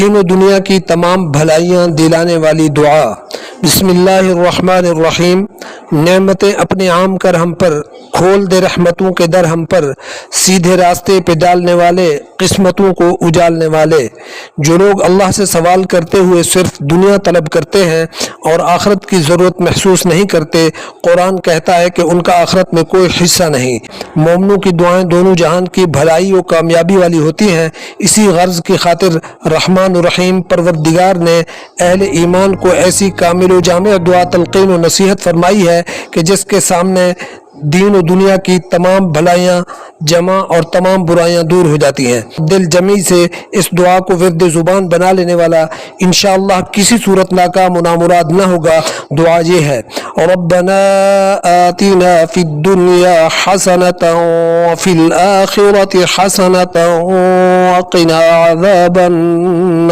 دین و دنیا کی تمام بھلائیاں دلانے والی دعا۔ بسم اللہ الرحمن الرحیم۔ نعمتیں اپنے عام کر ہم پر، کھول دے رحمتوں کے در ہم پر، سیدھے راستے پہ ڈالنے والے، قسمتوں کو اجالنے والے۔ جو لوگ اللہ سے سوال کرتے ہوئے صرف دنیا طلب کرتے ہیں اور آخرت کی ضرورت محسوس نہیں کرتے، قرآن کہتا ہے کہ ان کا آخرت میں کوئی حصہ نہیں۔ مومنوں کی دعائیں دونوں جہان کی بھلائی و کامیابی والی ہوتی ہیں۔ اسی غرض کی خاطر رحمان الرحیم پروردگار نے اہل ایمان کو ایسی کامل و جامع دعا تلقین و نصیحت فرمائی ہے کہ جس کے سامنے دین و دنیا کی تمام بھلائیاں جمع اور تمام برائیاں دور ہو جاتی ہیں۔ دل جمی سے اس دعا کو ورد زبان بنا لینے والا انشاءاللہ کسی صورت ناکام و نامراد نہ ہوگا۔ دعا یہ ہے: ربنا آتنا فی الدنیا حسنۃ وفی الآخرۃ حسنۃ وقنا عذاب النار۔